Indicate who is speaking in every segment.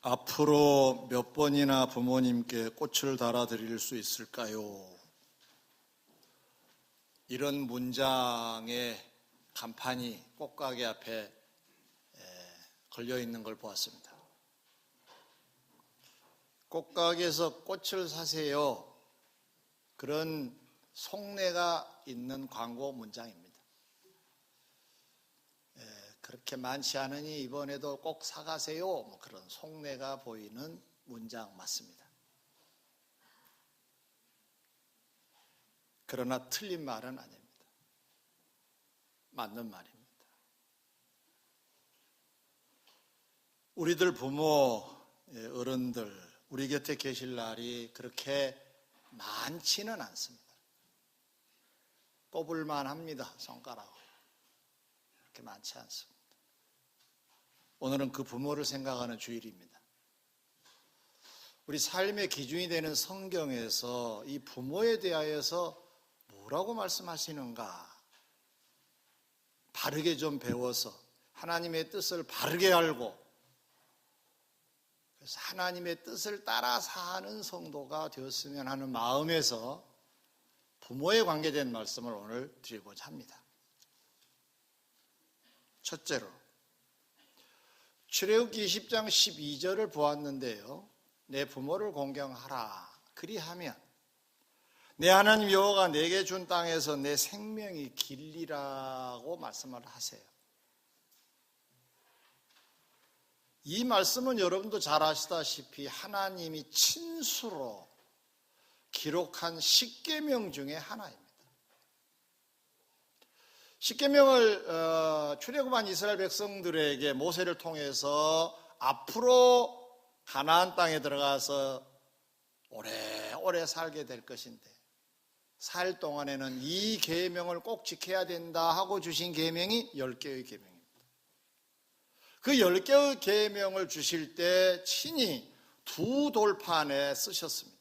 Speaker 1: 앞으로 몇 번이나 부모님께 꽃을 달아드릴 수 있을까요? 이런 문장의 간판이 꽃가게 앞에 걸려 있는 걸 보았습니다. 꽃가게에서 꽃을 사세요. 그런 속내가 있는 광고 문장입니다. 그렇게 많지 않으니 이번에도 꼭 사가세요. 그런 속내가 보이는 문장 맞습니다. 그러나 틀린 말은 아닙니다. 맞는 말입니다. 우리들 부모, 어른들, 우리 곁에 계실 날이 그렇게 많지는 않습니다. 꼽을만 합니다. 손가락으로. 그렇게 많지 않습니다. 오늘은 그 부모를 생각하는 주일입니다. 우리 삶의 기준이 되는 성경에서 이 부모에 대하여서 뭐라고 말씀하시는가? 바르게 좀 배워서 하나님의 뜻을 바르게 알고 그래서 하나님의 뜻을 따라 사는 성도가 되었으면 하는 마음에서 부모에 관계된 말씀을 오늘 드리고자 합니다. 첫째로 출애굽기 20장 12절을 보았는데요. 내 부모를 공경하라. 그리하면 내 하나님 여호와가 내게 준 땅에서 내 생명이 길리라고 말씀을 하세요. 이 말씀은 여러분도 잘 아시다시피 하나님이 친수로 기록한 십계명 중에 하나입니다. 십계명을 출애굽한 이스라엘 백성들에게 모세를 통해서 앞으로 가나안 땅에 들어가서 오래오래 살게 될 것인데 살 동안에는 이 계명을 꼭 지켜야 된다 하고 주신 계명이 10개의 계명입니다. 그 10개의 계명을 주실 때 친히 두 돌판에 쓰셨습니다.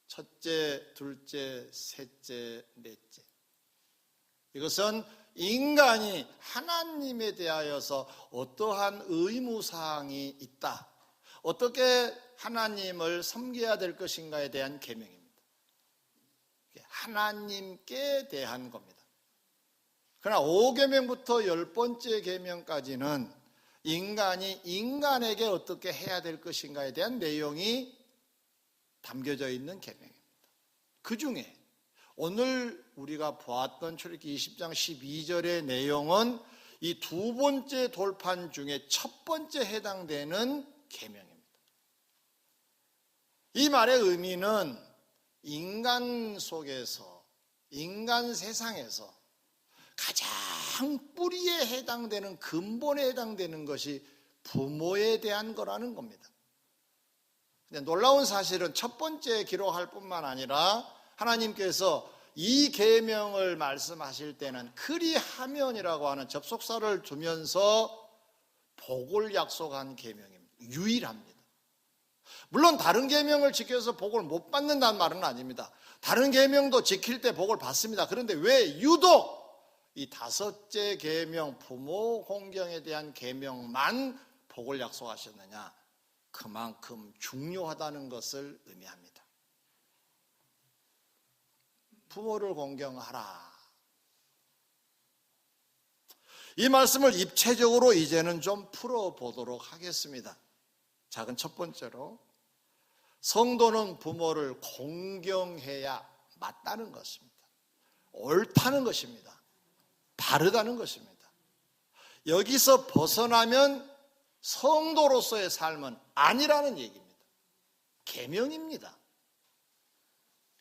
Speaker 1: 첫째, 둘째, 셋째, 넷째. 이것은 인간이 하나님에 대하여서 어떠한 의무사항이 있다, 어떻게 하나님을 섬겨야 될 것인가에 대한 계명입니다. 하나님께 대한 겁니다. 그러나 5계명부터 10번째 계명까지는 인간이 인간에게 어떻게 해야 될 것인가에 대한 내용이 담겨져 있는 계명입니다. 그 중에 오늘 우리가 보았던 출애굽기 20장 12절의 내용은 이 두 번째 돌판 중에 첫 번째 해당되는 계명입니다. 이 말의 의미는 인간 속에서, 인간 세상에서 가장 뿌리에 해당되는, 근본에 해당되는 것이 부모에 대한 거라는 겁니다. 근데 놀라운 사실은 첫 번째 기록할 뿐만 아니라 하나님께서 이 계명을 말씀하실 때는 그리하면이라고 하는 접속사를 두면서 복을 약속한 계명입니다. 유일합니다. 물론 다른 계명을 지켜서 복을 못 받는다는 말은 아닙니다. 다른 계명도 지킬 때 복을 받습니다. 그런데 왜 유독 이 다섯째 계명, 부모 공경에 대한 계명만 복을 약속하셨느냐? 그만큼 중요하다는 것을 의미합니다. 부모를 공경하라. 이 말씀을 입체적으로 이제는 좀 풀어보도록 하겠습니다. 작은 첫 번째로 성도는 부모를 공경해야 맞다는 것입니다. 옳다는 것입니다. 바르다는 것입니다. 여기서 벗어나면 성도로서의 삶은 아니라는 얘기입니다. 계명입니다.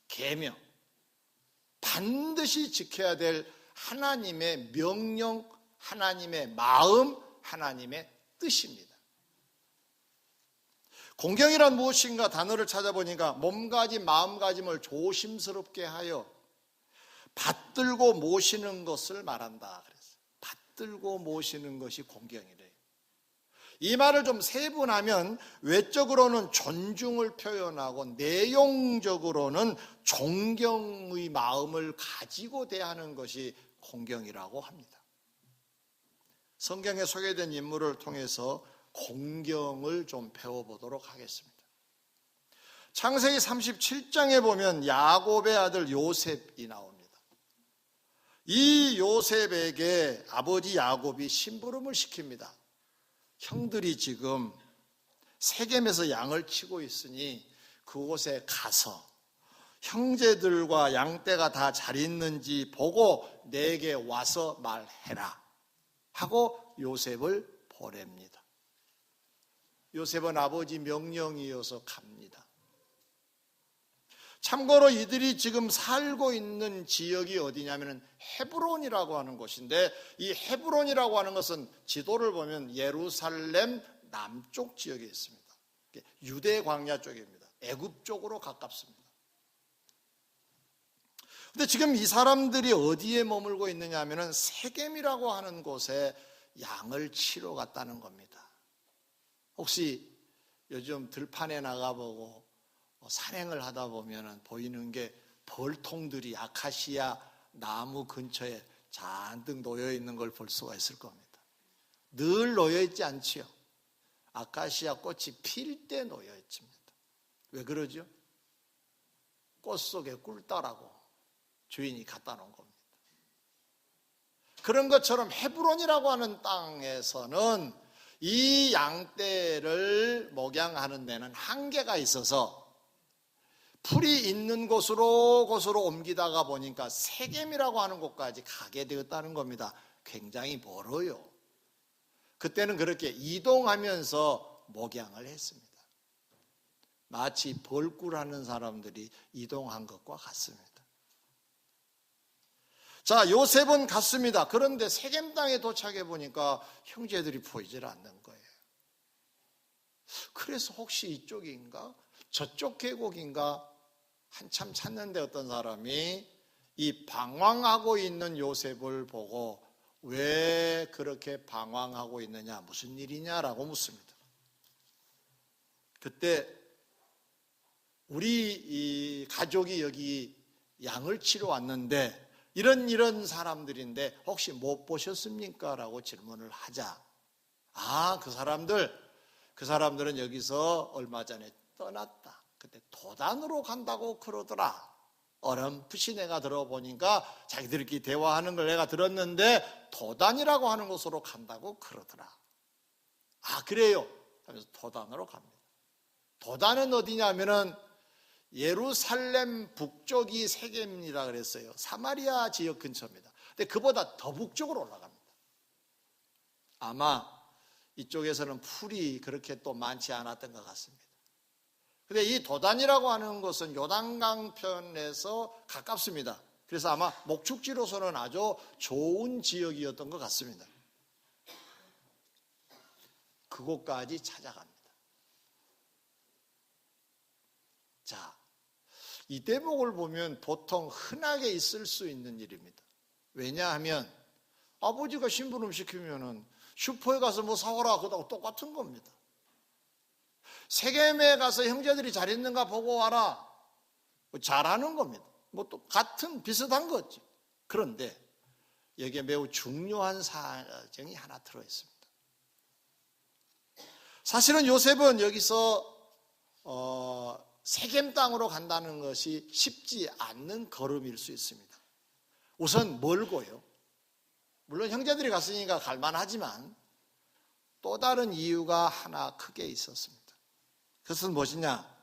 Speaker 1: 계명. 반드시 지켜야 될 하나님의 명령, 하나님의 마음, 하나님의 뜻입니다. 공경이란 무엇인가 단어를 찾아보니까 몸가짐, 마음가짐을 조심스럽게 하여 받들고 모시는 것을 말한다 그랬어요. 받들고 모시는 것이 공경이래요. 이 말을 좀 세분하면 외적으로는 존중을 표현하고 내용적으로는 존경의 마음을 가지고 대하는 것이 공경이라고 합니다. 성경에 소개된 인물을 통해서 공경을 좀 배워보도록 하겠습니다. 창세기 37장에 보면 야곱의 아들 요셉이 나옵니다. 이 요셉에게 아버지 야곱이 심부름을 시킵니다. 형들이 지금 세겜에서 양을 치고 있으니 그곳에 가서 형제들과 양떼가 다 잘 있는지 보고 내게 와서 말해라 하고 요셉을 보냅니다. 요셉은 아버지 명령이어서 갑니다. 참고로 이들이 지금 살고 있는 지역이 어디냐면 헤브론이라고 하는 곳인데, 이 헤브론이라고 하는 것은 지도를 보면 예루살렘 남쪽 지역에 있습니다. 유대 광야 쪽입니다. 애굽 쪽으로 가깝습니다. 근데 지금 이 사람들이 어디에 머물고 있느냐 하면은 세겜이라고 하는 곳에 양을 치러 갔다는 겁니다. 혹시 요즘 들판에 나가보고 산행을 하다 보면은 보이는 게 벌통들이 아카시아 나무 근처에 잔뜩 놓여 있는 걸 볼 수가 있을 겁니다. 늘 놓여 있지 않지요. 아카시아 꽃이 필 때 놓여 있습니다. 왜 그러죠? 꽃 속에 꿀따라고 주인이 갖다 놓은 겁니다. 그런 것처럼 헤브론이라고 하는 땅에서는 이 양떼를 목양하는 데는 한계가 있어서 풀이 있는 곳으로 옮기다가 보니까 세겜이라고 하는 곳까지 가게 되었다는 겁니다. 굉장히 멀어요. 그때는 그렇게 이동하면서 목양을 했습니다. 마치 벌꿀하는 사람들이 이동한 것과 같습니다. 자, 요셉은 갔습니다. 그런데 세겜 땅에 도착해 보니까 형제들이 보이질 않는 거예요. 그래서 혹시 이쪽인가? 저쪽 계곡인가? 한참 찾는데 어떤 사람이 이 방황하고 있는 요셉을 보고 왜 그렇게 방황하고 있느냐, 무슨 일이냐라고 묻습니다. 그때 우리 이 가족이 여기 양을 치러 왔는데 이런 사람들인데 혹시 못 보셨습니까? 라고 질문을 하자, 그 사람들은 여기서 얼마 전에 떠났다. 그때 도단으로 간다고 그러더라. 어렴풋이 내가 들어보니까 자기들끼리 대화하는 걸 내가 들었는데 도단이라고 하는 곳으로 간다고 그러더라. 그래요? 하면서 도단으로 갑니다. 도단은 어디냐면은 예루살렘 북쪽이 세겜이라 그랬어요. 사마리아 지역 근처입니다. 근데 그보다 더 북쪽으로 올라갑니다. 아마 이쪽에서는 풀이 그렇게 또 많지 않았던 것 같습니다. 근데 이 도단이라고 하는 것은 요단강 편에서 가깝습니다. 그래서 아마 목축지로서는 아주 좋은 지역이었던 것 같습니다. 그곳까지 찾아갑니다. 자, 이 대목을 보면 보통 흔하게 있을 수 있는 일입니다. 왜냐하면 아버지가 심부름 시키면은 슈퍼에 가서 뭐 사오라 그러고 똑같은 겁니다. 세겜에 가서 형제들이 잘 있는가 보고 와라, 잘하는 겁니다. 뭐 또 같은 비슷한 거지. 그런데 여기에 매우 중요한 사정이 하나 들어 있습니다. 사실은 요셉은 여기서 세겜 땅으로 간다는 것이 쉽지 않는 걸음일 수 있습니다. 우선 멀고요. 물론 형제들이 갔으니까 갈만하지만 또 다른 이유가 하나 크게 있었습니다. 그것은 무엇이냐?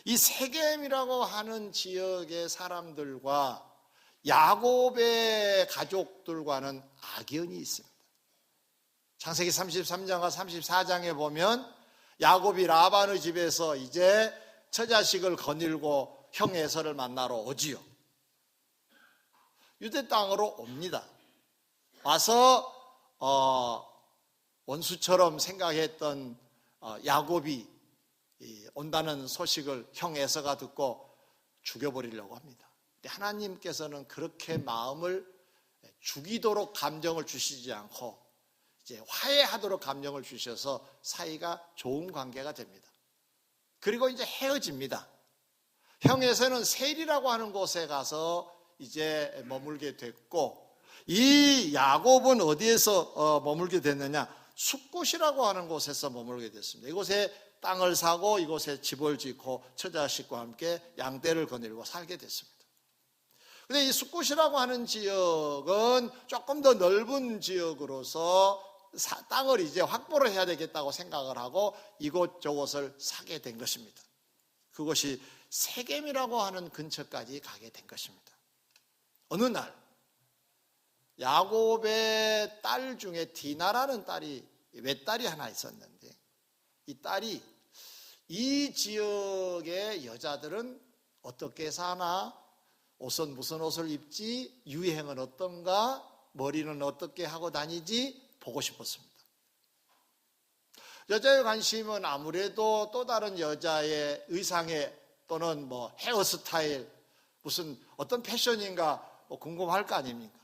Speaker 1: 이 세겜이라고 하는 지역의 사람들과 야곱의 가족들과는 악연이 있습니다. 창세기 33장과 34장에 보면 야곱이 라반의 집에서 이제 처자식을 거닐고 형 에서를 만나러 오지요. 유대 땅으로 옵니다. 와서 원수처럼 생각했던 야곱이 온다는 소식을 형 에서가 듣고 죽여버리려고 합니다. 근데 하나님께서는 그렇게 마음을 죽이도록 감정을 주시지 않고 이제 화해하도록 감정을 주셔서 사이가 좋은 관계가 됩니다. 그리고 이제 헤어집니다. 형 에서는 세일이라고 하는 곳에 가서 이제 머물게 됐고, 이 야곱은 어디에서 머물게 됐느냐? 숫곳이라고 하는 곳에서 머물게 됐습니다. 이곳에 땅을 사고 이곳에 집을 짓고 처자식과 함께 양떼를 거느리고 살게 됐습니다. 그런데 이 숫곳이라고 하는 지역은 조금 더 넓은 지역으로서 땅을 이제 확보를 해야 되겠다고 생각을 하고 이곳저곳을 사게 된 것입니다. 그것이 세겜이라고 하는 근처까지 가게 된 것입니다. 어느 날 야곱의 딸 중에 디나라는 딸이 외딸이 하나 있었는데, 이 딸이 이 지역의 여자들은 어떻게 사나, 옷은 무슨 옷을 입지, 유행은 어떤가, 머리는 어떻게 하고 다니지 보고 싶었습니다. 여자의 관심은 아무래도 또 다른 여자의 의상에 또는 뭐 헤어스타일, 무슨 어떤 패션인가 궁금할 거 아닙니까?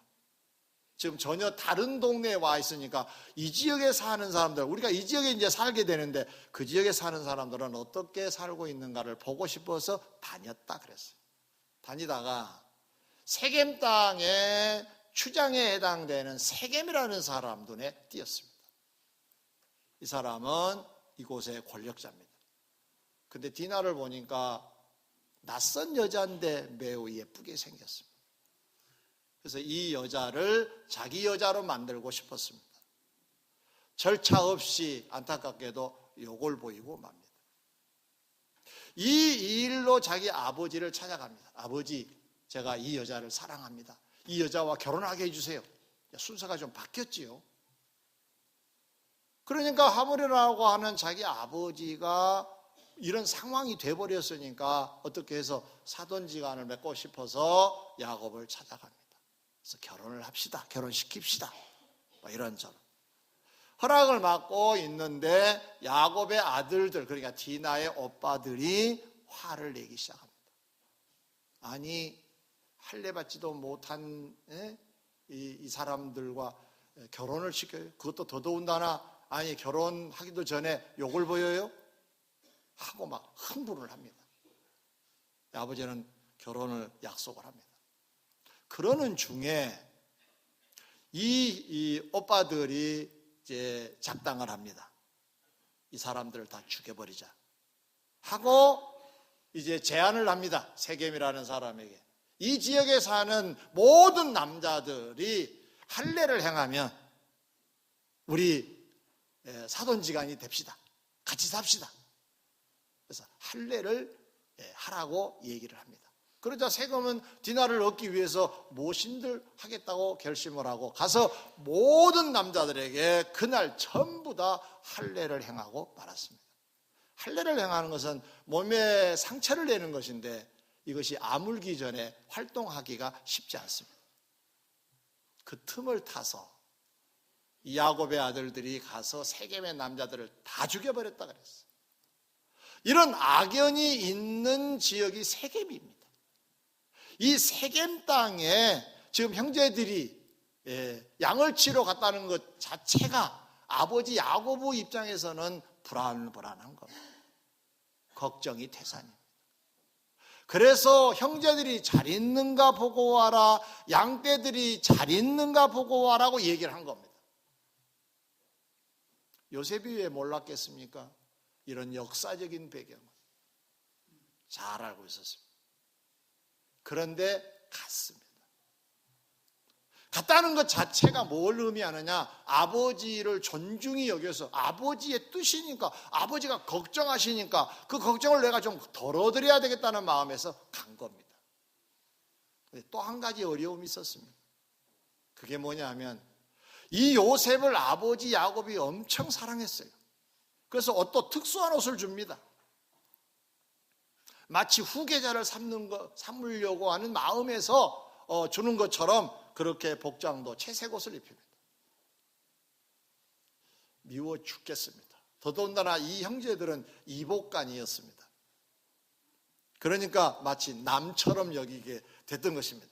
Speaker 1: 지금 전혀 다른 동네에 와 있으니까 이 지역에 사는 사람들, 우리가 이 지역에 이제 살게 되는데 그 지역에 사는 사람들은 어떻게 살고 있는가를 보고 싶어서 다녔다 그랬어요. 다니다가 세겜 땅의 추장에 해당되는 세겜이라는 사람 눈에 띄었습니다. 이 사람은 이곳의 권력자입니다. 근데 디나를 보니까 낯선 여자인데 매우 예쁘게 생겼습니다. 그래서 이 여자를 자기 여자로 만들고 싶었습니다. 절차 없이 안타깝게도 욕을 보이고 맙니다. 이 일로 자기 아버지를 찾아갑니다. 아버지, 제가 이 여자를 사랑합니다. 이 여자와 결혼하게 해주세요. 순서가 좀 바뀌었지요. 그러니까 하모리라고 하는 자기 아버지가 이런 상황이 돼버렸으니까 어떻게 해서 사돈지간을 맺고 싶어서 야곱을 찾아갑니다. 그래서 결혼을 합시다. 결혼시킵시다. 이런저런 허락을 받고 있는데 야곱의 아들들, 그러니까 디나의 오빠들이 화를 내기 시작합니다. 아니, 할례받지도 못한 이 사람들과 결혼을 시켜요? 그것도 더더군다나 아니 결혼하기도 전에 욕을 보여요? 하고 막 흥분을 합니다. 아버지는 결혼을 약속을 합니다. 그러는 중에 이 오빠들이 이제 작당을 합니다. 이 사람들을 다 죽여버리자 하고 이제 제안을 합니다. 세겜이라는 사람에게. 이 지역에 사는 모든 남자들이 할례를 행하면 우리 사돈지간이 됩시다. 같이 삽시다. 그래서 할례를 하라고 얘기를 합니다. 그러자 세겜은 디나를 얻기 위해서 모신들 하겠다고 결심을 하고 가서 모든 남자들에게 그날 전부 다 할례를 행하고 말았습니다. 할례를 행하는 것은 몸에 상처를 내는 것인데 이것이 아물기 전에 활동하기가 쉽지 않습니다. 그 틈을 타서 이 야곱의 아들들이 가서 세겜의 남자들을 다 죽여버렸다 그랬어요. 이런 악연이 있는 지역이 세겜입니다. 이 세겜 땅에 지금 형제들이 양을 치러 갔다는 것 자체가 아버지 야고보 입장에서는 불안한 겁니다. 걱정이 태산입니다. 그래서 형제들이 잘 있는가 보고 와라, 양떼들이 잘 있는가 보고 와라고 얘기를 한 겁니다. 요셉이 왜 몰랐겠습니까? 이런 역사적인 배경을 잘 알고 있었습니다. 그런데 갔습니다. 갔다는 것 자체가 뭘 의미하느냐? 아버지를 존중히 여겨서 아버지의 뜻이니까, 아버지가 걱정하시니까 그 걱정을 내가 좀 덜어드려야 되겠다는 마음에서 간 겁니다. 또 한 가지 어려움이 있었습니다. 그게 뭐냐면 이 요셉을 아버지 야곱이 엄청 사랑했어요. 그래서 어떤 특수한 옷을 줍니다. 마치 후계자를 삼으려고 하는 마음에서 주는 것처럼 그렇게 복장도 채색 옷을 입힙니다. 미워 죽겠습니다. 더더군다나 이 형제들은 이복간이었습니다. 그러니까 마치 남처럼 여기게 됐던 것입니다.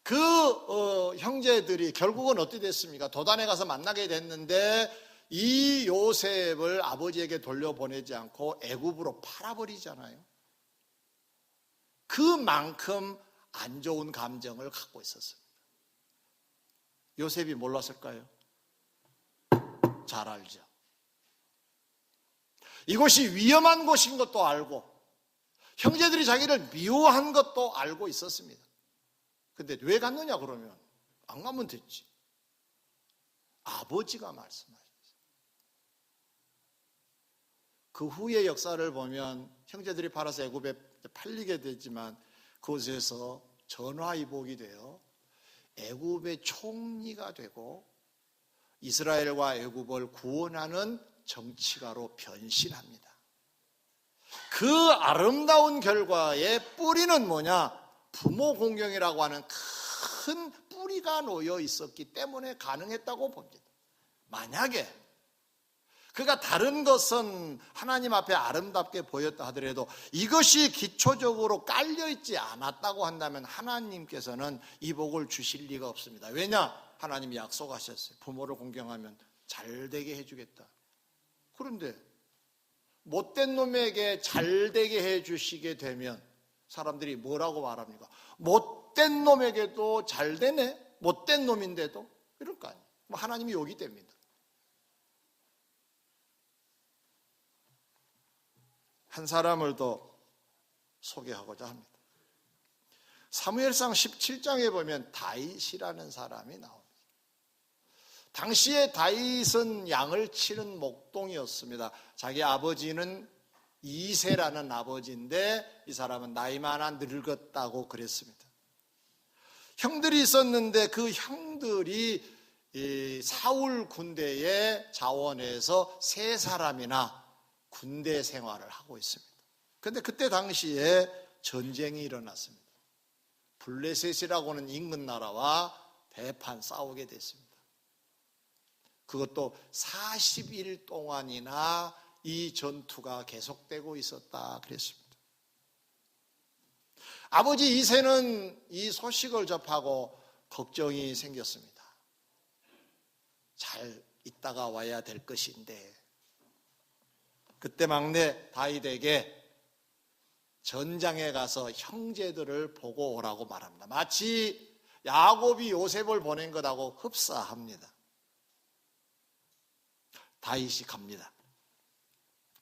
Speaker 1: 그 형제들이 결국은 어떻게 됐습니까? 도단에 가서 만나게 됐는데 이 요셉을 아버지에게 돌려보내지 않고 애굽으로 팔아버리잖아요. 그만큼 안 좋은 감정을 갖고 있었습니다. 요셉이 몰랐을까요? 잘 알죠. 이곳이 위험한 곳인 것도 알고 형제들이 자기를 미워한 것도 알고 있었습니다. 근데 왜 갔느냐 그러면 안 가면 됐지. 아버지가 말씀하셨어요. 그 후의 역사를 보면 형제들이 팔아서 애굽에 팔리게 되지만 그곳에서 전화위복이 되어 애굽의 총리가 되고 이스라엘과 애굽을 구원하는 정치가로 변신합니다. 그 아름다운 결과의 뿌리는 뭐냐? 부모 공경이라고 하는 큰 뿌리가 놓여 있었기 때문에 가능했다고 봅니다. 만약에 그가 다른 것은 하나님 앞에 아름답게 보였다 하더라도 이것이 기초적으로 깔려있지 않았다고 한다면 하나님께서는 이 복을 주실 리가 없습니다. 왜냐? 하나님이 약속하셨어요. 부모를 공경하면 잘되게 해주겠다. 그런데 못된 놈에게 잘되게 해주시게 되면 사람들이 뭐라고 말합니까? 못된 놈에게도 잘되네? 못된 놈인데도? 이럴 거 아니에요. 하나님이 욕이 됩니다. 한 사람을 더 소개하고자 합니다. 사무엘상 17장에 보면 다윗이라는 사람이 나옵니다. 당시에 다윗은 양을 치는 목동이었습니다. 자기 아버지는 이새라는 아버지인데 이 사람은 나이 많아 늙었다고 그랬습니다. 형들이 있었는데 그 형들이 이 사울 군대의 자원에서 3사람이나 군대 생활을 하고 있습니다. 그런데 그때 당시에 전쟁이 일어났습니다. 블레셋이라고 하는 인근 나라와 대판 싸우게 됐습니다. 그것도 40일 동안이나 이 전투가 계속되고 있었다 그랬습니다. 아버지 이새는 이 소식을 접하고 걱정이 생겼습니다. 잘 있다가 와야 될 것인데 그때 막내 다윗에게 전장에 가서 형제들을 보고 오라고 말합니다. 마치 야곱이 요셉을 보낸 것하고 흡사합니다. 다윗이 갑니다.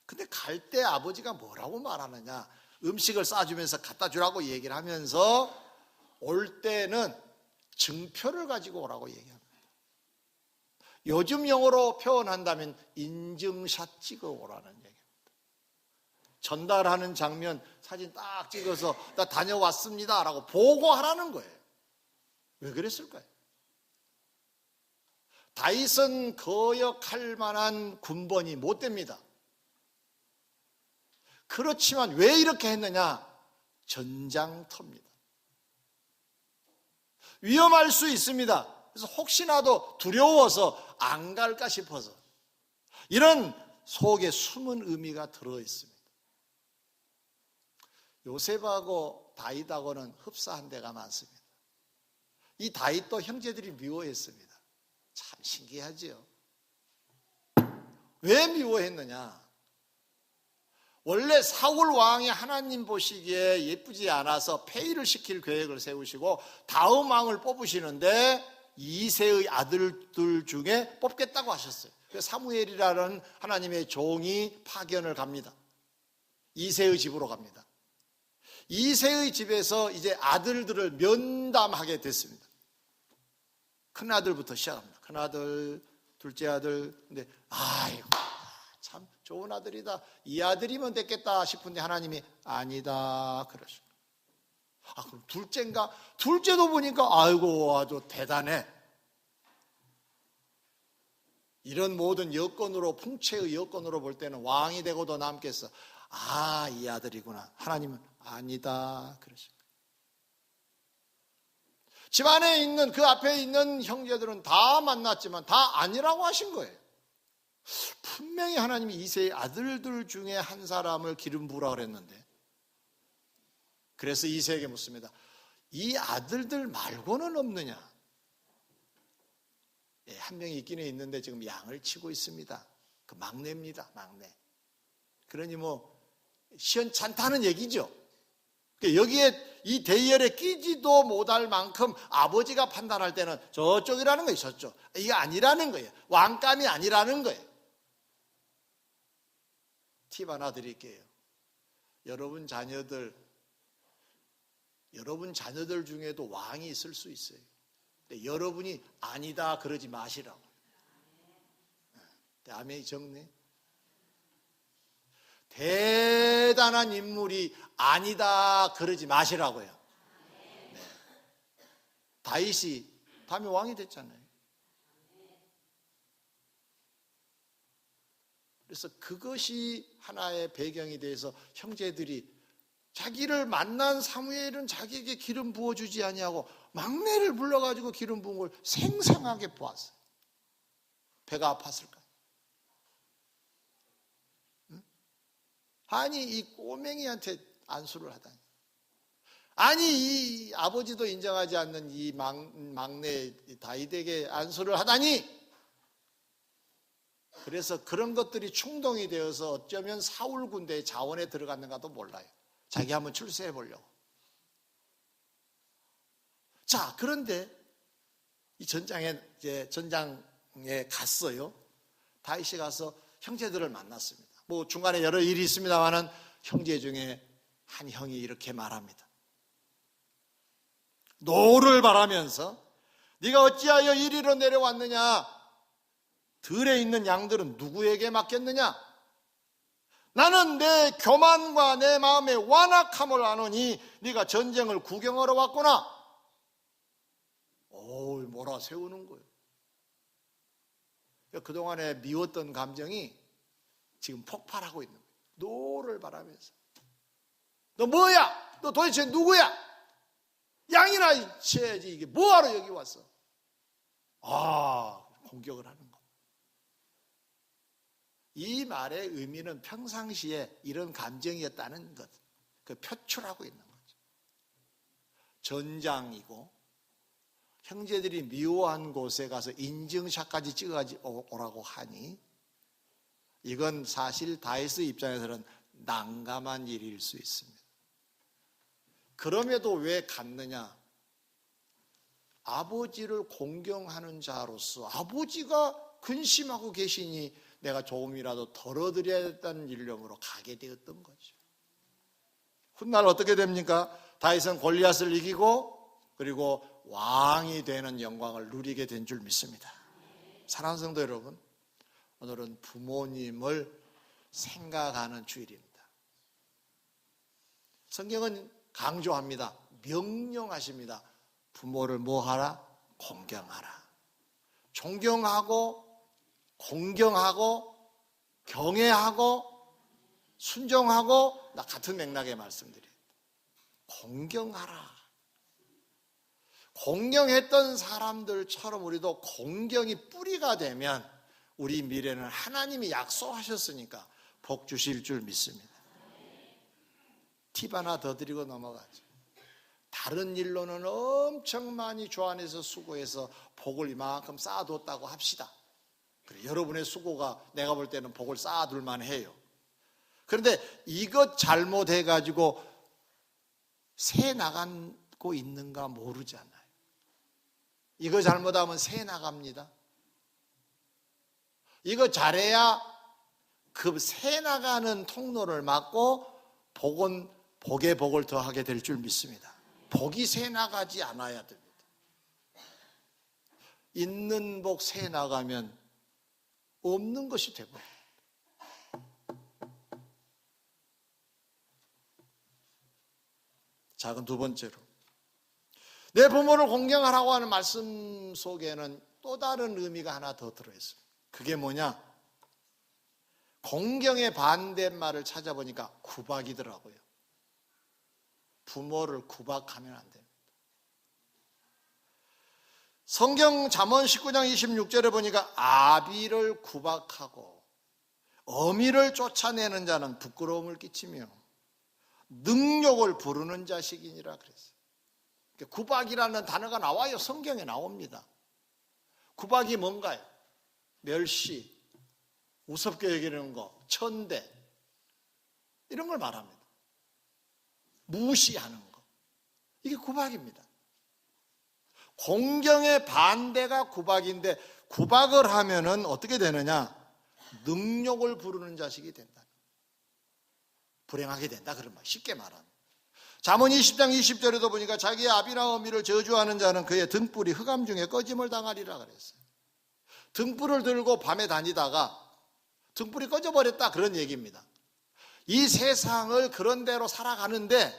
Speaker 1: 근데 갈 때 아버지가 뭐라고 말하느냐? 음식을 싸주면서 갖다 주라고 얘기를 하면서 올 때는 증표를 가지고 오라고 얘기합니다. 요즘 용어로 표현한다면 인증샷 찍어 오라는 얘기입니다. 전달하는 장면 사진 딱 찍어서 나 다녀왔습니다 라고 보고하라는 거예요. 왜 그랬을까요? 다윗은 거역할 만한 군번이 못 됩니다. 그렇지만 왜 이렇게 했느냐? 전장터입니다. 위험할 수 있습니다. 그래서 혹시나도 두려워서 안 갈까 싶어서 이런 속에 숨은 의미가 들어있습니다. 요셉하고 다윗하고는 흡사한 데가 많습니다. 이 다윗도 형제들이 미워했습니다. 참 신기하지요. 왜 미워했느냐? 원래 사울 왕이 하나님 보시기에 예쁘지 않아서 폐위를 시킬 계획을 세우시고 다음 왕을 뽑으시는데 이새의 아들들 중에 뽑겠다고 하셨어요. 그래서 사무엘이라는 하나님의 종이 파견을 갑니다. 이새의 집으로 갑니다. 이새의 집에서 이제 아들들을 면담하게 됐습니다. 큰아들부터 시작합니다. 큰아들, 둘째 아들. 근데 아이고 참 좋은 아들이다. 이 아들이면 됐겠다 싶은데 하나님이 아니다 그러시고. 아 그럼 둘째인가? 둘째도 보니까 아이고 아주 대단해. 이런 모든 여건으로 풍채의 여건으로 볼 때는 왕이 되고도 남겠어. 아 이 아들이구나. 하나님은 아니다 그러시고. 집안에 있는 그 앞에 있는 형제들은 다 만났지만 다 아니라고 하신 거예요. 분명히 하나님이 이새의 아들들 중에 한 사람을 기름 부으라 그랬는데 그래서 이새에게 묻습니다. 이 아들들 말고는 없느냐? 예, 한 명이 있기는 있는데 지금 양을 치고 있습니다. 그 막내입니다. 막내. 그러니 뭐 시원찮다는 얘기죠. 여기에 이 대열에 끼지도 못할 만큼 아버지가 판단할 때는 저쪽이라는 거예요. 저쪽. 이게 아니라는 거예요. 왕감이 아니라는 거예요. 팁 하나 드릴게요. 여러분 자녀들 중에도 왕이 있을 수 있어요. 근데 여러분이 아니다 그러지 마시라고. 아멘이 적네. 대단한 인물이 아니다 그러지 마시라고요. 네. 다윗이 다음에 왕이 됐잖아요. 그래서 그것이 하나의 배경이 돼서 형제들이 자기를 만난 사무엘은 자기에게 기름 부어주지 아니하고 막내를 불러가지고 기름 부은 걸 생생하게 보았어요. 배가 아팠을까? 아니 이 꼬맹이한테 안수를 하다니. 아니 이 아버지도 인정하지 않는 이 막내 다윗에게 안수를 하다니. 그래서 그런 것들이 충동이 되어서 어쩌면 사울 군대의 자원에 들어갔는가도 몰라요. 자기 한번 출세해 보려고. 자, 그런데 이 전장에 갔어요. 다윗이 가서 형제들을 만났습니다. 뭐 중간에 여러 일이 있습니다만은 형제 중에 한 형이 이렇게 말합니다. 노를 바라면서 네가 어찌하여 이리로 내려왔느냐? 들에 있는 양들은 누구에게 맡겼느냐? 나는 내 교만과 내 마음의 완악함을 아노니 네가 전쟁을 구경하러 왔구나. 몰아세우는 거예요. 그동안에 미웠던 감정이 지금 폭발하고 있는 거예요. 노를 바라면서. 너 뭐야? 너 도대체 누구야? 양이나 쳐야지. 이게 뭐하러 여기 왔어? 공격을 하는 거. 이 말의 의미는 평상시에 이런 감정이었다는 것, 그 표출하고 있는 거죠. 전장이고 형제들이 미워한 곳에 가서 인증샷까지 찍어가지고 오라고 하니 이건 사실 다윗의 입장에서는 난감한 일일 수 있습니다. 그럼에도 왜 갔느냐? 아버지를 공경하는 자로서 아버지가 근심하고 계시니 내가 조금이라도 덜어드려야겠다는 일념으로 가게 되었던 거죠. 훗날 어떻게 됩니까? 다윗은 골리앗을 이기고 그리고 왕이 되는 영광을 누리게 된 줄 믿습니다. 사랑하는 성도 여러분, 오늘은 부모님을 생각하는 주일입니다. 성경은 강조합니다. 명령하십니다. 부모를 뭐하라? 공경하라. 존경하고 공경하고 경외하고 순종하고 같은 맥락의 말씀드려요. 공경하라. 공경했던 사람들처럼 우리도 공경이 뿌리가 되면 우리 미래는 하나님이 약속하셨으니까 복 주실 줄 믿습니다. 팁 하나 더 드리고 넘어가죠. 다른 일로는 엄청 많이 주 안에서 수고해서 복을 이만큼 쌓아뒀다고 합시다. 그래, 여러분의 수고가 내가 볼 때는 복을 쌓아둘 만해요. 그런데 이것 잘못해가지고 새 나가고 있는가 모르잖아요. 이거 잘못하면 새 나갑니다. 이거 잘해야 그 새 나가는 통로를 막고 복에 복을 더하게 될 줄 믿습니다. 복이 새 나가지 않아야 됩니다. 있는 복 새 나가면 없는 것이 되버려요. 자, 그럼 두 번째로 내 부모를 공경하라고 하는 말씀 속에는 또 다른 의미가 하나 더 들어있습니다. 그게 뭐냐? 공경의 반대말을 찾아보니까 구박이더라고요. 부모를 구박하면 안 됩니다. 성경 잠언 19장 26절에 보니까 아비를 구박하고 어미를 쫓아내는 자는 부끄러움을 끼치며 능욕을 부르는 자식이니라 그랬어요. 구박이라는 단어가 나와요. 성경에 나옵니다. 구박이 뭔가요? 멸시, 우습게 여기는 거, 천대 이런 걸 말합니다. 무시하는 것, 이게 구박입니다. 공경의 반대가 구박인데, 구박을 하면은 어떻게 되느냐? 능욕을 부르는 자식이 된다. 불행하게 된다, 그런 말. 쉽게 말하면. 잠언 20장 20절에도 보니까 자기의 아비나 어미를 저주하는 자는 그의 등불이 흑암 중에 꺼짐을 당하리라 그랬어요. 등불을 들고 밤에 다니다가 등불이 꺼져버렸다, 그런 얘기입니다. 이 세상을 그런 대로 살아가는데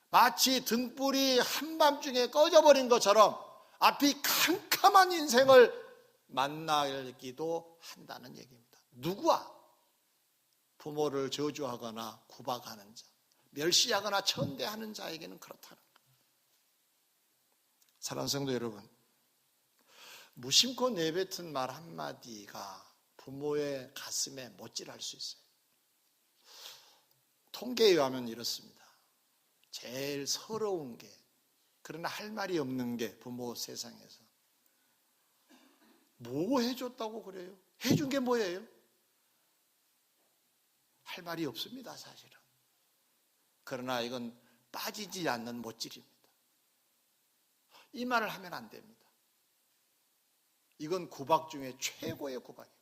Speaker 1: 마치 등불이 한밤중에 꺼져버린 것처럼 앞이 캄캄한 인생을 만나기도 한다는 얘기입니다. 누구와? 부모를 저주하거나 구박하는 자, 멸시하거나 천대하는 자에게는 그렇다는 거예요. 사랑하는 성도 여러분, 무심코 내뱉은 말 한마디가 부모의 가슴에 못질할 수 있어요. 통계에 의하면 이렇습니다. 제일 서러운 게, 그러나 할 말이 없는 게 부모 세상에서 뭐 해줬다고 그래요? 해준 게 뭐예요? 할 말이 없습니다, 사실은. 그러나 이건 빠지지 않는 못질입니다. 이 말을 하면 안 됩니다. 이건 구박 중에 최고의 구박입니다.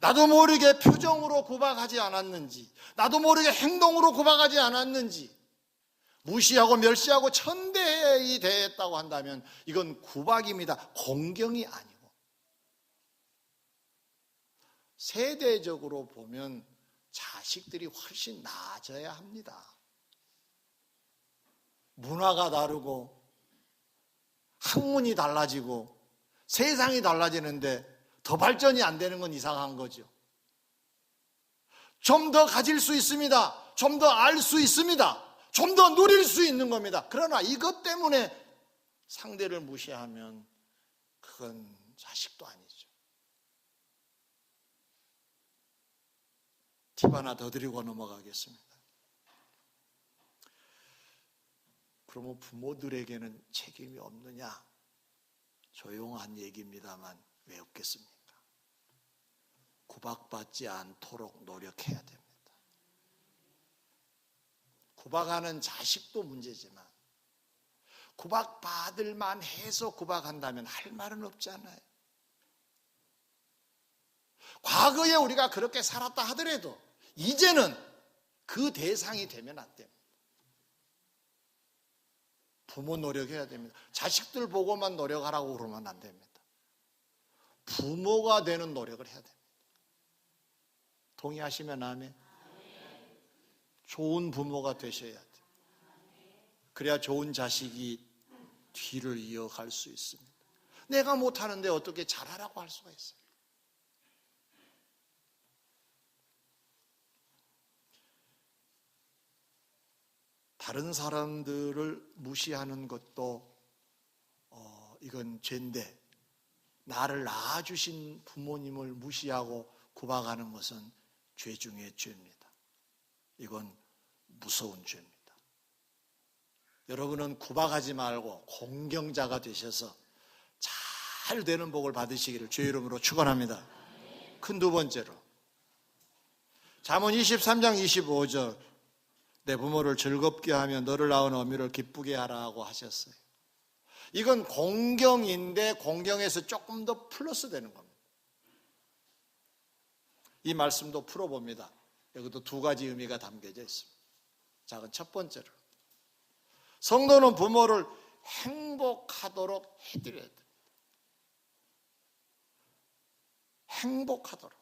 Speaker 1: 나도 모르게 표정으로 구박하지 않았는지, 나도 모르게 행동으로 구박하지 않았는지, 무시하고 멸시하고 천대히 대했다고 한다면 이건 구박입니다. 공경이 아니고. 세대적으로 보면 자식들이 훨씬 나아져야 합니다. 문화가 다르고 학문이 달라지고 세상이 달라지는데 더 발전이 안 되는 건 이상한 거죠. 좀 더 가질 수 있습니다. 좀 더 알 수 있습니다. 좀 더 누릴 수 있는 겁니다. 그러나 이것 때문에 상대를 무시하면 그건 자식도 아니죠. 팁 하나 더 드리고 넘어가겠습니다. 그러면 부모들에게는 책임이 없느냐? 조용한 얘기입니다만 왜 없겠습니까? 구박받지 않도록 노력해야 됩니다. 구박하는 자식도 문제지만 구박받을 만해서 구박한다면 할 말은 없잖아요. 과거에 우리가 그렇게 살았다 하더라도 이제는 그 대상이 되면 안 됩니다. 부모 노력해야 됩니다. 자식들 보고만 노력하라고 그러면 안 됩니다. 부모가 되는 노력을 해야 됩니다. 동의하시면 아멘. 좋은 부모가 되셔야 돼요. 그래야 좋은 자식이 뒤를 이어갈 수 있습니다. 내가 못하는데 어떻게 잘하라고 할 수가 있어요. 다른 사람들을 무시하는 것도 이건 죄인데, 나를 낳아주신 부모님을 무시하고 구박하는 것은 죄 중에 죄입니다. 이건 무서운 죄입니다. 여러분은 구박하지 말고 공경자가 되셔서 잘 되는 복을 받으시기를 주의 이름으로 축원합니다. 큰 두 번째로 잠언 23장 25절, 내 부모를 즐겁게 하며 너를 낳은 어미를 기쁘게 하라고 하셨어요. 이건 공경인데 공경에서 조금 더 플러스 되는 겁니다. 이 말씀도 풀어봅니다. 여기도 두 가지 의미가 담겨져 있습니다. 자, 그럼 첫 번째로 성도는 부모를 행복하도록 해드려야 됩니다. 행복하도록.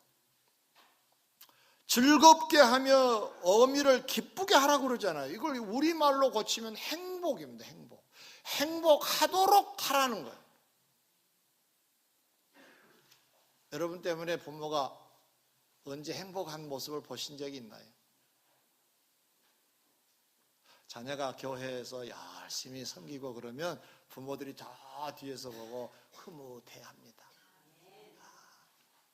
Speaker 1: 즐겁게 하며 어미를 기쁘게 하라고 그러잖아요. 이걸 우리말로 고치면 행복입니다. 행복. 행복하도록 하라는 거예요. 여러분 때문에 부모가 언제 행복한 모습을 보신 적이 있나요? 자녀가 교회에서 열심히 섬기고 그러면 부모들이 다 뒤에서 보고 흐뭇해합니다.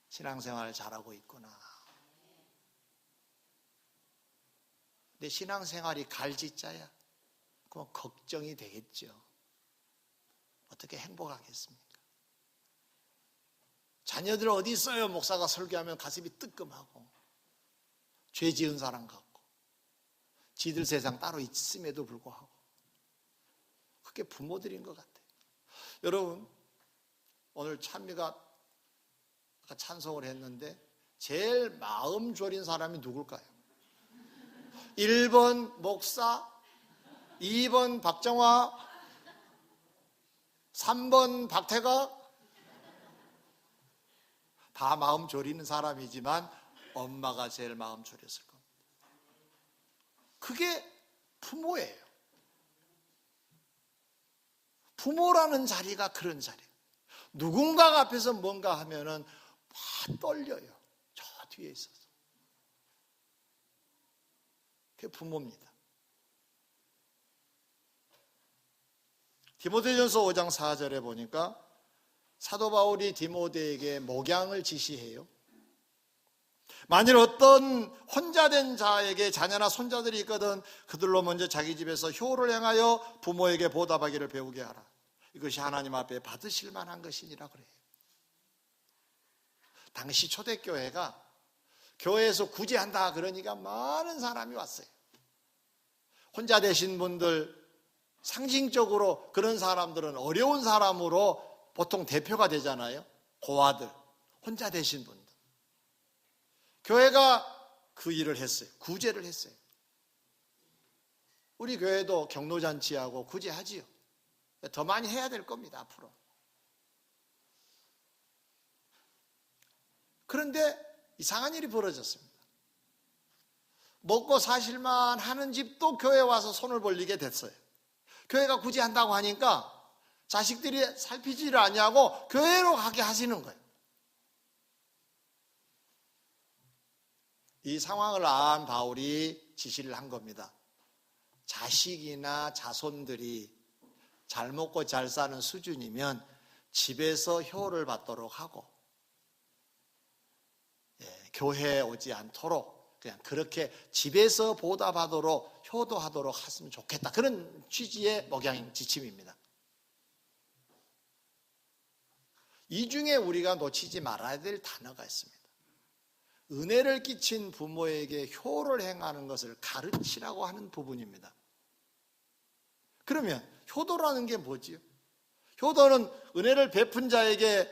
Speaker 1: 신앙생활 잘하고 있구나. 근데 신앙생활이 갈짓자야? 그럼 걱정이 되겠죠. 어떻게 행복하겠습니까? 자녀들 어디 있어요? 목사가 설교하면 가슴이 뜨끔하고 죄 지은 사람 같고 지들 세상 따로 있음에도 불구하고. 그게 부모들인 것 같아요. 여러분, 오늘 찬미가 아까 찬송을 했는데 제일 마음 졸인 사람이 누굴까요? 1번 목사, 2번 박정화, 3번 박태가. 다 마음 졸이는 사람이지만 엄마가 제일 마음 졸였을 겁니다. 그게 부모예요. 부모라는 자리가 그런 자리예요. 누군가 앞에서 뭔가 하면은 막 떨려요. 저 뒤에 있어서. 그게 부모입니다. 디모데전서 5장 4절에 보니까 사도 바울이 디모데에게 목양을 지시해요. 만일 어떤 혼자 된 자에게 자녀나 손자들이 있거든 그들로 먼저 자기 집에서 효를 행하여 부모에게 보답하기를 배우게 하라. 이것이 하나님 앞에 받으실 만한 것이니라 그래요. 당시 초대교회가 교회에서 구제한다 그러니까 많은 사람이 왔어요. 혼자 되신 분들, 상징적으로 그런 사람들은 어려운 사람으로 보통 대표가 되잖아요. 고아들, 혼자 되신 분들. 교회가 그 일을 했어요. 구제를 했어요. 우리 교회도 경로잔치하고 구제하지요. 더 많이 해야 될 겁니다, 앞으로. 그런데 이상한 일이 벌어졌습니다. 먹고 사실만 하는 집도 교회에 와서 손을 벌리게 됐어요. 교회가 구제한다고 하니까 자식들이 살피지를 않냐고 교회로 가게 하시는 거예요. 이 상황을 안 바울이 지시를 한 겁니다. 자식이나 자손들이 잘 먹고 잘 사는 수준이면 집에서 효를 받도록 하고 교회에 오지 않도록 그냥 그렇게 집에서 보답하도록 효도하도록 했으면 좋겠다. 그런 취지의 목양 지침입니다. 이 중에 우리가 놓치지 말아야 될 단어가 있습니다. 은혜를 끼친 부모에게 효를 행하는 것을 가르치라고 하는 부분입니다. 그러면 효도라는 게 뭐지요? 효도는 은혜를 베푼 자에게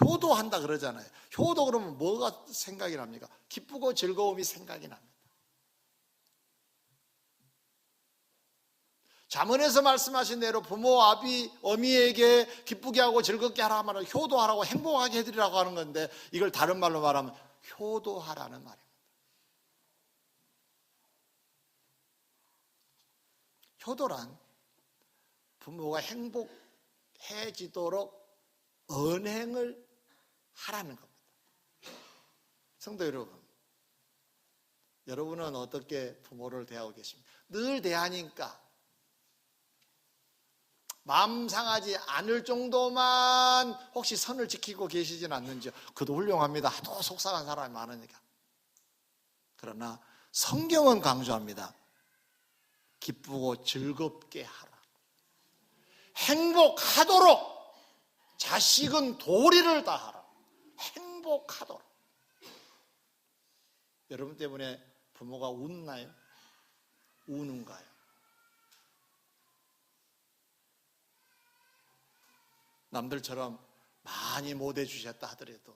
Speaker 1: 효도한다 그러잖아요. 효도 그러면 뭐가 생각이 납니까? 기쁘고 즐거움이 생각이 납니다. 잠언에서 말씀하신 대로 부모, 아비, 어미에게 기쁘게 하고 즐겁게 하라 하면 효도하라고 행복하게 해드리라고 하는 건데 이걸 다른 말로 말하면 효도하라는 말입니다. 효도란 부모가 행복해지도록 언행을 하라는 겁니다. 성도 여러분, 여러분은 어떻게 부모를 대하고 계십니까? 늘 대하니까 마음 상하지 않을 정도만 혹시 선을 지키고 계시진 않는지요? 그도 훌륭합니다. 하도 속상한 사람이 많으니까. 그러나 성경은 강조합니다. 기쁘고 즐겁게 하라. 행복하도록. 자식은 도리를 다하라. 행복하도록. 여러분 때문에 부모가 웃나요? 우는가요? 남들처럼 많이 못 해주셨다 하더라도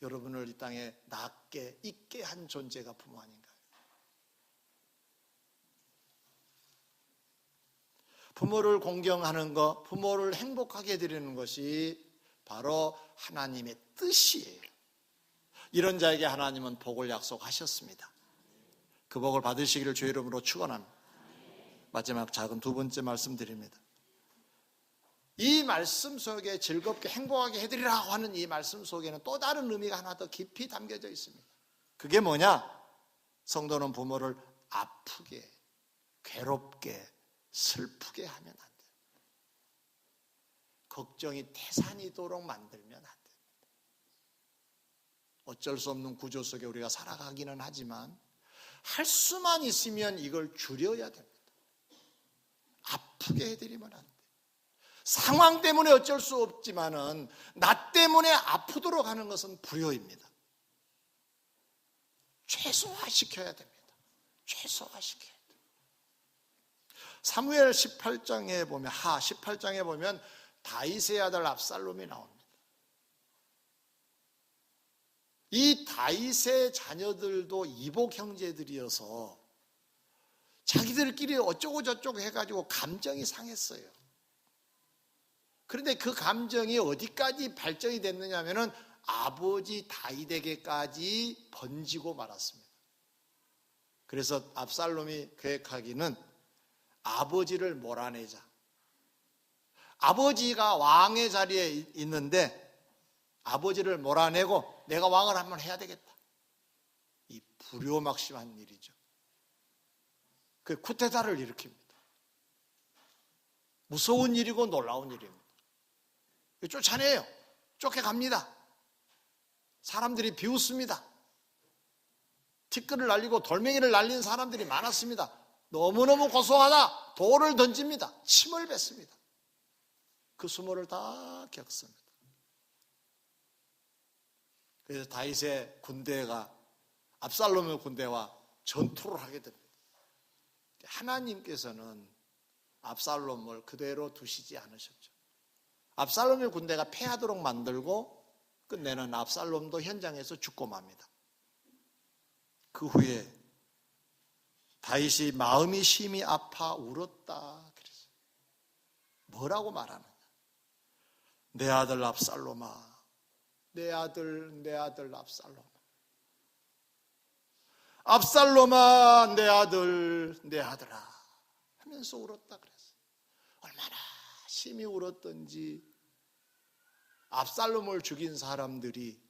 Speaker 1: 여러분을 이 땅에 낫게 있게 한 존재가 부모 아닌가요? 부모를 공경하는 것, 부모를 행복하게 해드리는 것이 바로 하나님의 뜻이에요. 이런 자에게 하나님은 복을 약속하셨습니다. 그 복을 받으시기를 주의 이름으로 축원합니다. 마지막 작은 두 번째 말씀드립니다. 이 말씀 속에 즐겁게 행복하게 해드리라고 하는 이 말씀 속에는 또 다른 의미가 하나 더 깊이 담겨져 있습니다. 그게 뭐냐? 성도는 부모를 아프게, 괴롭게, 슬프게 하면 안 돼요. 걱정이 태산이도록 만들면 안 됩니다. 어쩔 수 없는 구조 속에 우리가 살아가기는 하지만 할 수만 있으면 이걸 줄여야 됩니다. 아프게 해드리면 안 돼요. 상황 때문에 어쩔 수 없지만은 나 때문에 아프도록 하는 것은 불효입니다. 최소화시켜야 됩니다. 최소화시켜야 돼요. 사무엘 18장에 보면 18장에 보면 다윗의 아들 압살롬이 나옵니다. 이 다윗의 자녀들도 이복 형제들이어서 자기들끼리 어쩌고 저쩌고 해가지고 감정이 상했어요. 그런데 그 감정이 어디까지 발전이 됐느냐 하면은 아버지 다윗에게까지 번지고 말았습니다. 그래서 압살롬이 계획하기는 아버지를 몰아내자. 아버지가 왕의 자리에 있는데 아버지를 몰아내고 내가 왕을 한번 해야 되겠다. 이 불효막심한 일이죠. 그 쿠데타를 일으킵니다. 무서운 일이고 놀라운 일입니다. 쫓아내요. 쫓겨갑니다. 사람들이 비웃습니다. 티끌을 날리고 돌멩이를 날린 사람들이 많았습니다. 너무너무 고소하다. 돌을 던집니다. 침을 뱉습니다. 그 수모를 다 겪습니다. 그래서 다윗의 군대가 압살롬의 군대와 전투를 하게 됩니다. 하나님께서는 압살롬을 그대로 두시지 않으셨죠. 압살롬의 군대가 패하도록 만들고 끝내는 압살롬도 현장에서 죽고 맙니다. 그 후에 다윗이 마음이 심히 아파 울었다 그랬어요. 뭐라고 말하느냐? 내 아들 압살롬아, 내 아들 압살롬아, 압살롬아 내 아들아 하면서 울었다 그랬어요. 얼마나 심히 울었던지 압살롬을 죽인 사람들이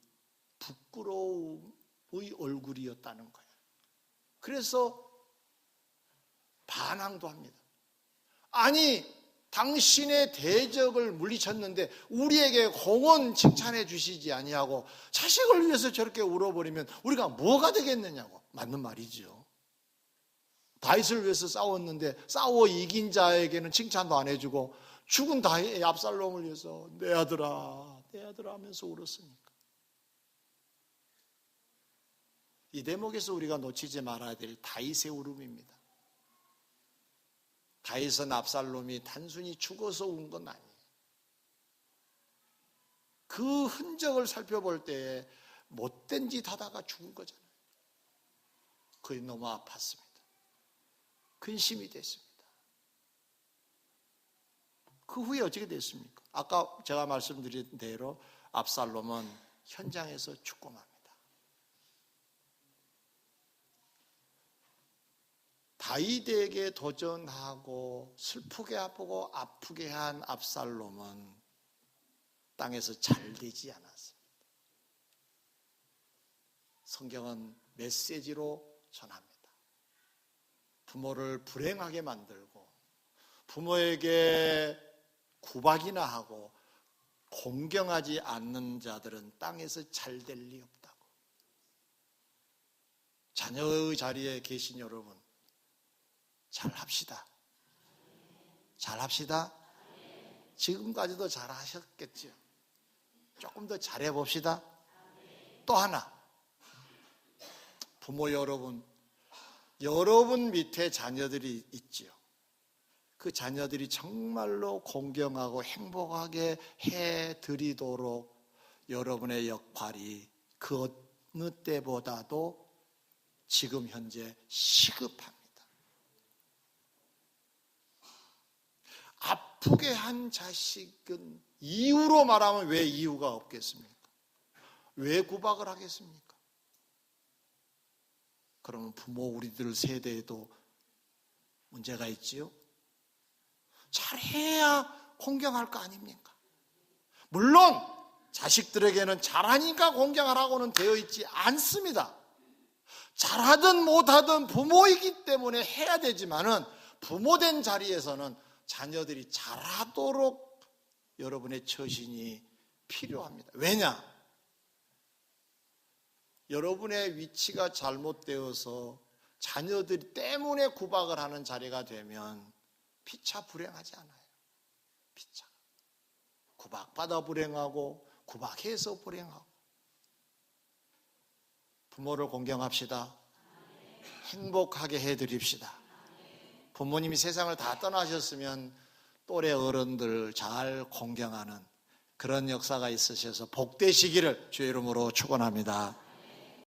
Speaker 1: 부끄러움의 얼굴이었다는 거예요. 그래서 반항도 합니다. 아니 당신의 대적을 물리쳤는데 우리에게 공헌 칭찬해 주시지 아니하고 자식을 위해서 저렇게 울어버리면 우리가 뭐가 되겠느냐고. 맞는 말이죠. 다윗을 위해서 싸웠는데 싸워 이긴 자에게는 칭찬도 안 해주고 죽은 다윗 압살롬을 위해서 내 아들아 하면서 울었으니까. 이 대목에서 우리가 놓치지 말아야 될 다윗의 울음입니다. 다윗은 압살롬이 단순히 죽어서 운 건 아니에요. 그 흔적을 살펴볼 때 못된 짓 하다가 죽은 거잖아요. 그게 너무 아팠습니다. 근심이 됐습니다. 그 후에 어떻게 됐습니까? 아까 제가 말씀드린 대로 압살롬은 현장에서 죽고 맙니다. 다윗에게 도전하고 슬프게 하고 아프게 한 압살롬은 땅에서 잘 되지 않았습니다. 성경은 메시지로 전합니다. 부모를 불행하게 만들고 부모에게 구박이나 하고 공경하지 않는 자들은 땅에서 잘 될 리 없다고. 자녀의 자리에 계신 여러분, 잘합시다. 잘합시다. 지금까지도 잘하셨겠죠. 조금 더 잘해봅시다. 또 하나, 부모 여러분 밑에 자녀들이 있지요. 그 자녀들이 정말로 공경하고 행복하게 해드리도록 여러분의 역할이 그 어느 때보다도 지금 현재 시급합니다. 아프게 한 자식은 이유로 말하면 왜 이유가 없겠습니까? 왜 구박을 하겠습니까? 그러면 부모 우리들 세대에도 문제가 있지요? 잘해야 공경할 거 아닙니까? 물론 자식들에게는 잘하니까 공경하라고는 되어 있지 않습니다. 잘하든 못하든 부모이기 때문에 해야 되지만은 부모된 자리에서는 자녀들이 잘하도록 여러분의 처신이 필요합니다. 왜냐? 여러분의 위치가 잘못되어서 자녀들 때문에 구박을 하는 자리가 되면 피차 불행하지 않아요. 피차. 구박받아 불행하고 구박해서 불행하고. 부모를 공경합시다. 행복하게 해드립시다. 부모님이 세상을 다 떠나셨으면 또래 어른들 잘 공경하는 그런 역사가 있으셔서 복되시기를 주의 이름으로 축원합니다.